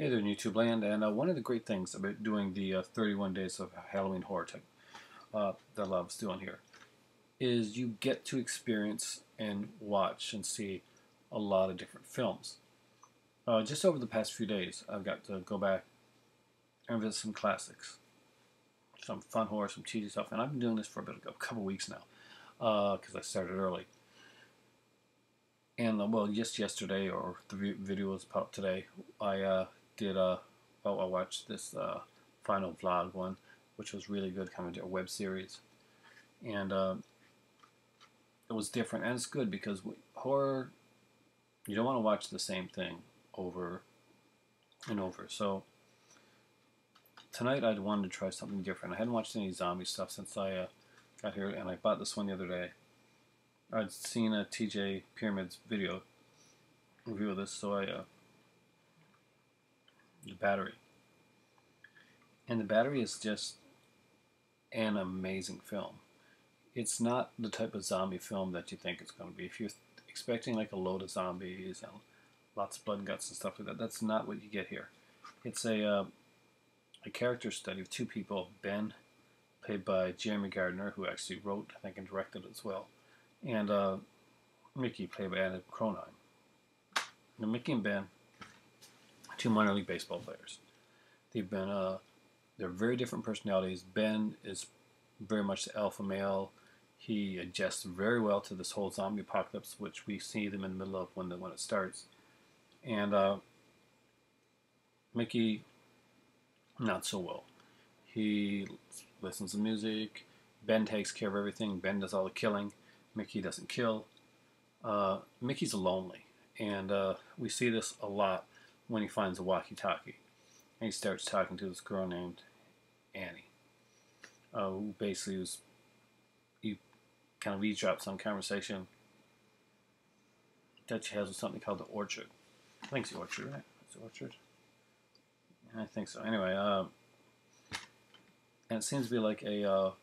Hey there, in YouTube land, and one of the great things about doing the 31 days of Halloween horror type that I love doing here is you get to experience and watch and see a lot of different films. Just over the past few days, I've got to go back and visit some classics, some fun horror, some cheesy stuff, and I've been doing this for a couple weeks now because I started early. And well, just yesterday, or the video was put up today, I did I watched this final vlog one, which was really good, kind of a web series, and it was different, and it's good because horror, you don't want to watch the same thing over and over. So tonight I wanted to try something different. I hadn't watched any zombie stuff since I got here, and I bought this one the other day. I'd seen a TJ Pyramid's video review of this, so the battery. And the battery is just an amazing film. It's not the type of zombie film that you think it's going to be. If you're expecting like a load of zombies and lots of blood and guts and stuff like that, that's not what you get here. It's a character study of two people, Ben, played by Jeremy Gardner, who actually wrote, I think, and directed it as well, and Mickey, played by Adam Cronine. Now, Mickey and Ben, two minor league baseball players. They're very different personalities. Ben is very much the alpha male. He adjusts very well to this whole zombie apocalypse, which we see them in the middle of when it starts. And Mickey, not so well. He listens to music. Ben takes care of everything. Ben does all the killing. Mickey doesn't kill. Mickey's lonely, and we see this a lot when he finds a walkie-talkie, and he starts talking to this girl named Annie, who basically he kind of eavesdrops on conversation that she has with something called the Orchard. I think it's the Orchard, right? It's the Orchard. I think so. Anyway, and it seems to be like a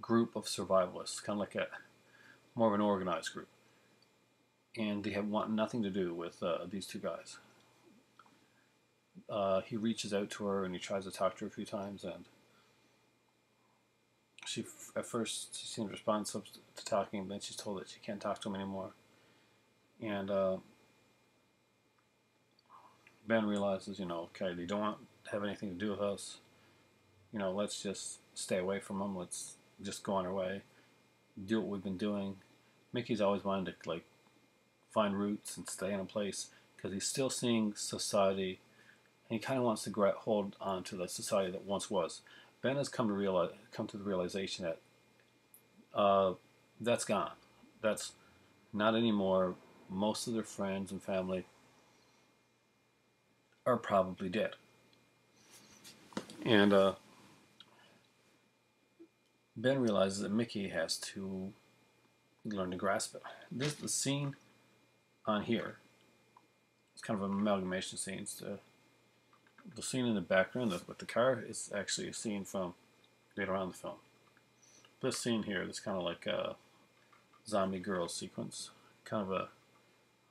group of survivalists, kind of like a more of an organized group, and they want nothing to do with these two guys. He reaches out to her and he tries to talk to her a few times, and she at first she seems responsive to talking, but then she's told that she can't talk to him anymore. And Ben realizes, okay, they don't want to have anything to do with us. Let's just stay away from them. Let's just go on our way, do what we've been doing. Mickey's always wanted to find roots and stay in a place because he's still seeing society, and he kind of wants to hold on to the society that once was. Ben has come to the realization that that's gone. That's not anymore. Most of their friends and family are probably dead, and Ben realizes that Mickey has to learn to grasp it. The scene on here. It's kind of an amalgamation scene. The scene in the background with the car is actually a scene from later on in the film. This scene here, this kind of like a zombie girl sequence. Kind of a,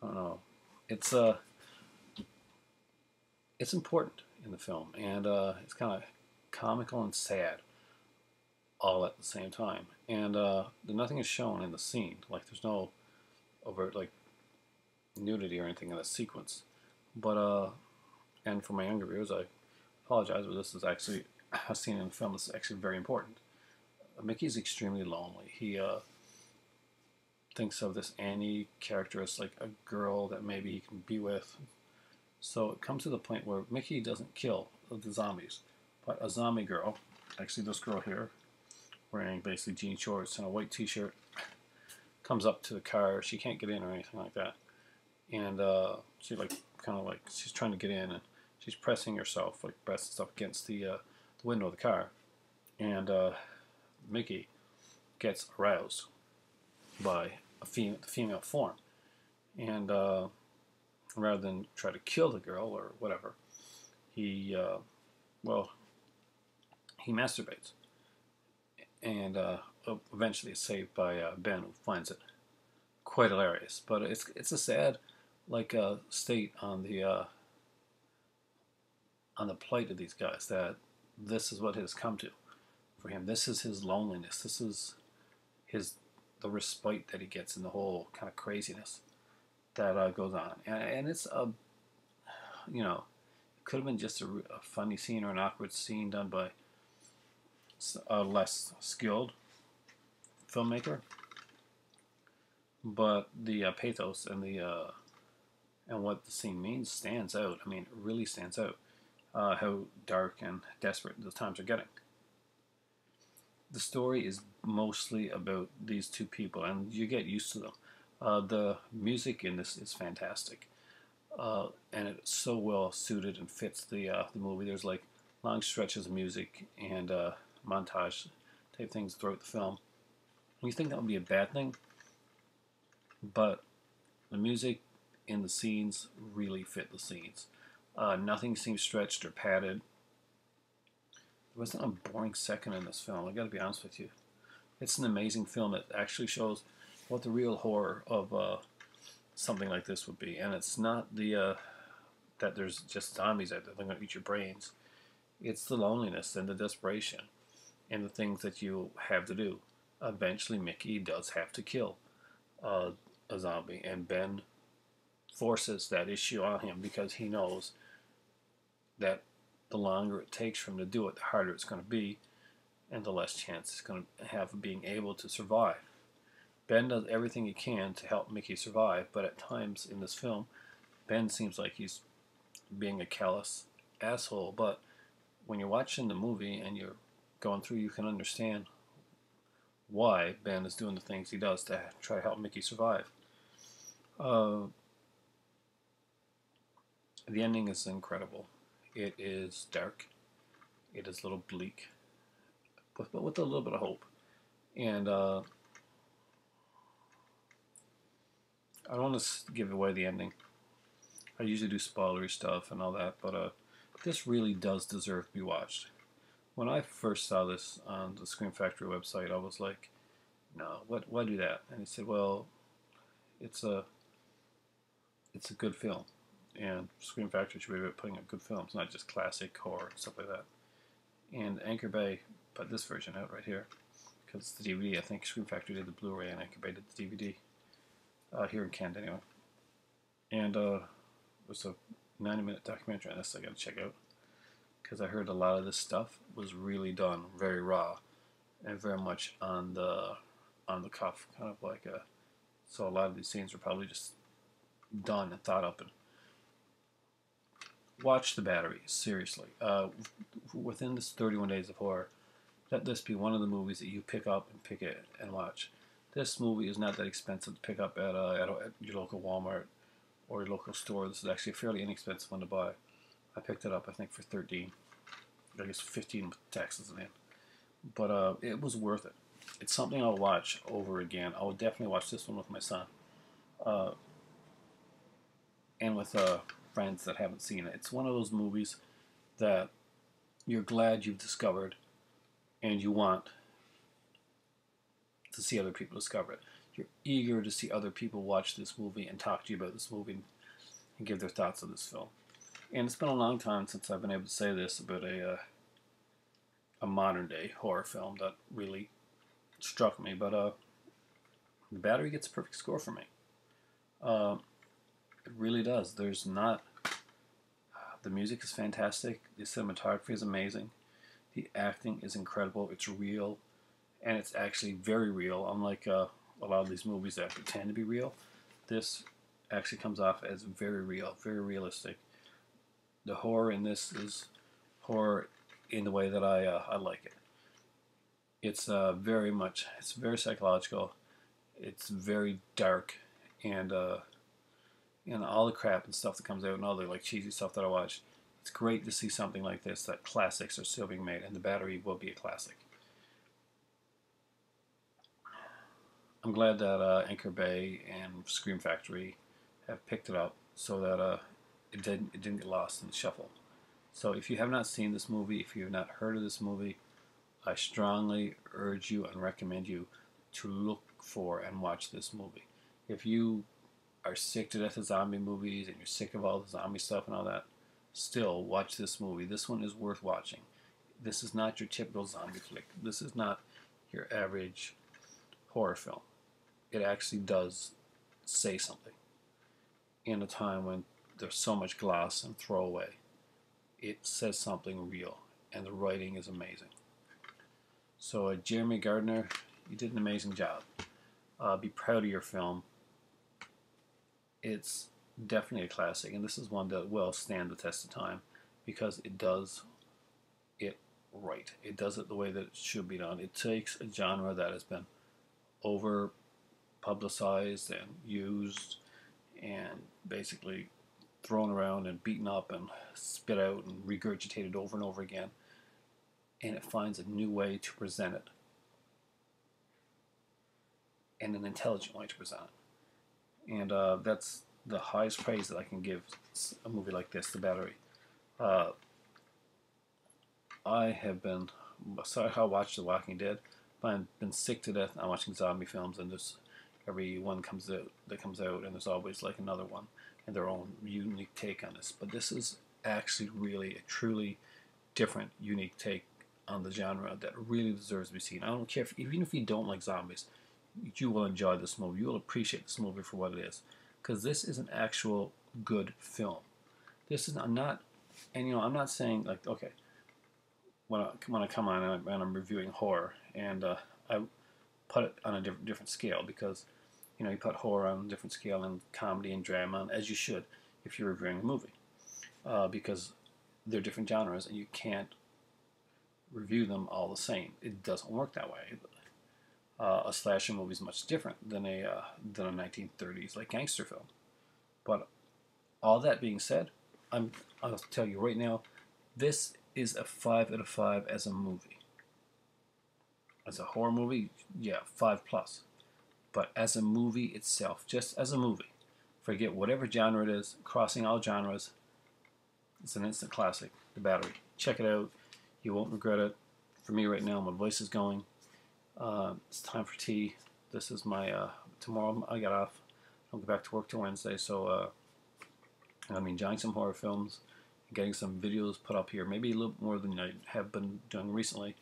I don't know. It's important in the film, and it's kind of comical and sad all at the same time. And nothing is shown in the scene. Like there's no overt nudity or anything in the sequence. But and for my younger viewers, I apologize, but this is actually a scene in the film that's actually very important. Mickey's extremely lonely. He thinks of this Annie character as like a girl that maybe he can be with. So it comes to the point where Mickey doesn't kill the zombies, but a zombie girl, actually this girl here, wearing basically jean shorts and a white t-shirt, comes up to the car. She can't get in or anything like that, and she she's trying to get in, and she's pressing herself, pressing stuff against the window of the car, and Mickey gets aroused by the female form, and rather than try to kill the girl or whatever, he he masturbates, and eventually is saved by Ben, who finds it quite hilarious. But it's a sad state on the on the plight of these guys, that this is what has come to for him. This is his loneliness. This is his the respite that he gets in the whole kind of craziness that goes on. And it's a, you know, it could have been just a funny scene or an awkward scene done by a less skilled filmmaker, but the pathos and what the scene means stands out. I mean, it really stands out. How dark and desperate the times are getting. The story is mostly about these two people, and you get used to them. The music in this is fantastic, and it's so well suited and fits the movie. There's like long stretches of music and montage type things throughout the film. You think that would be a bad thing, but the music in the scenes really fit the scenes. Nothing seems stretched or padded. There wasn't a boring second in this film. I got to be honest with you. It's an amazing film that actually shows what the real horror of something like this would be, and it's not the that there's just zombies out there that are going to eat your brains. It's the loneliness and the desperation and the things that you have to do. Eventually, Mickey does have to kill a zombie, and Ben forces that issue on him because he knows that the longer it takes for him to do it, the harder it's going to be, and the less chance it's going to have of being able to survive. Ben does everything he can to help Mickey survive, but at times in this film, Ben seems like he's being a callous asshole. But when you're watching the movie and you're going through, you can understand why Ben is doing the things he does to try to help Mickey survive. The ending is incredible. It is dark. It is a little bleak, but with a little bit of hope. And I don't want to give away the ending. I usually do spoilery stuff and all that, but this really does deserve to be watched. When I first saw this on the Scream Factory website, I was like, "No, why do that?" And he said, "Well, it's a good film, and Scream Factory should be about putting out good films, not just classic horror and stuff like that." And Anchor Bay put this version out right here because it's the DVD. I think Scream Factory did the Blu-ray and Anchor Bay did the DVD here in Canada anyway. And it was a 90-minute documentary on this I got to check out because I heard a lot of this stuff was really done very raw and very much on the cuff, kind of like a. So a lot of these scenes were probably just done and thought up. And watch The Battery, seriously. Within this 31 Days of Horror, let this be one of the movies that you pick up and pick it and watch. This movie is not that expensive to pick up at your local Walmart or your local store. This is actually a fairly inexpensive one to buy. I picked it up, I think, for 13. I guess 15 with taxes in it. But it was worth it. It's something I'll watch over again. I will definitely watch this one with my son. And with friends that haven't seen it. It's one of those movies that you're glad you've discovered and you want to see other people discover it. You're eager to see other people watch this movie and talk to you about this movie and give their thoughts on this film. And it's been a long time since I've been able to say this about a modern day horror film that really struck me. But The Battery gets a perfect score for me. It really does. There's not. The music is fantastic. The cinematography is amazing. The acting is incredible. It's real, and it's actually very real. Unlike a lot of these movies that pretend to be real, this actually comes off as very real, very realistic. The horror in this is horror in the way that I like it. It's very much. It's very psychological. It's very dark, and all the crap and stuff that comes out and all the like cheesy stuff that I watch. It's great to see something like this, that classics are still being made, and The Battery will be a classic. I'm glad that Anchor Bay and Scream Factory have picked it up so that it didn't get lost in the shuffle. So if you have not seen this movie, if you have not heard of this movie, I strongly urge you and recommend you to look for and watch this movie. If you are sick to death of zombie movies and you're sick of all the zombie stuff and all that, still watch this movie. This one is worth watching. This is not your typical zombie flick. This is not your average horror film. It actually does say something in a time when there's so much gloss and throwaway. It says something real, and the writing is amazing. So, Jeremy Gardner, you did an amazing job. Be proud of your film. It's definitely a classic, and this is one that will stand the test of time because it does it right. It does it the way that it should be done. It takes a genre that has been over publicized and used and basically thrown around and beaten up and spit out and regurgitated over and over again, and it finds a new way to present it and an intelligent way to present it. And that's the highest praise that I can give a movie like this, The Battery. I have been, sorry, I watched The Walking Dead, but I've been sick to death on watching zombie films, and just every one comes out that comes out, and there's always like another one and their own unique take on this. But this is actually really a truly different, unique take on the genre that really deserves to be seen. I don't care even if you don't like zombies, you will enjoy this movie. You will appreciate this movie for what it is, because this is an actual good film. This is not, and I'm not saying like okay, when I come on and I'm reviewing horror, and I put it on a different scale because you put horror on a different scale and comedy and drama, as you should if you're reviewing a movie, because they're different genres and you can't review them all the same. It doesn't work that way. A slasher movie is much different than a 1930s like gangster film. But all that being said, I'll tell you right now, this is a 5 out of 5 as a movie. As a horror movie, yeah, 5 plus. But as a movie itself, just as a movie, forget whatever genre it is, crossing all genres, it's an instant classic, The Battery. Check it out. You won't regret it. For me right now, my voice is going. It's time for tea. This is my, tomorrow I got off. I'll go back to work till Wednesday, so I'm enjoying some horror films, getting some videos put up here, maybe a little more than I have been doing recently,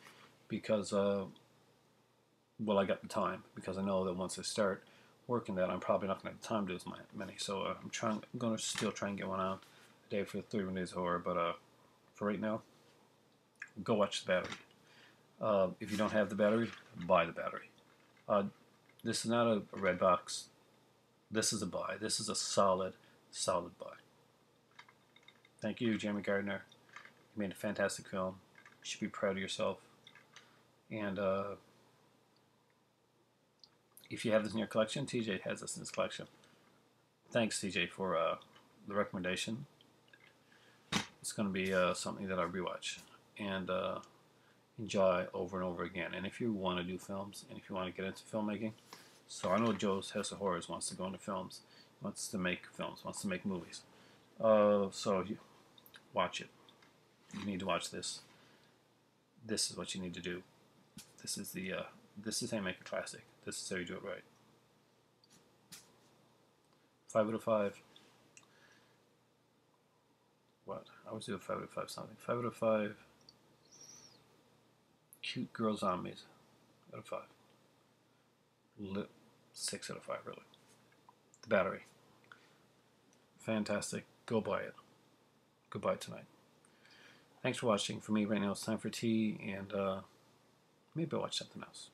because, well, I got the time, because I know that once I start working that, I'm probably not going to have time to do as many, so I'm going to still try and get one out a day for the 31 Days of Horror, but for right now, go watch The Battery. If you don't have The Battery, buy The Battery. This is not a red box. This is a buy. This is a solid buy. Thank you, Jeremy Gardner. You made a fantastic film. You should be proud of yourself. And if you have this in your collection, TJ has this in his collection. Thanks, TJ, for the recommendation. It's going to be something that I rewatch and enjoy over and over again. And if you want to do films, and if you want to get into filmmaking, so I know Joe's House of Horrors wants to go into films, wants to make films, wants to make movies. So you watch it. You need to watch this. This is what you need to do. This is how you make a classic. This is how you do it right. 5 out of 5. What? I always do a 5 out of 5 something. 5 out of 5. Cute girl zombies. Out of 5. 6 out of 5, really. The Battery. Fantastic. Go buy it. Goodbye tonight. Thanks for watching. For me right now, it's time for tea, and maybe I'll watch something else.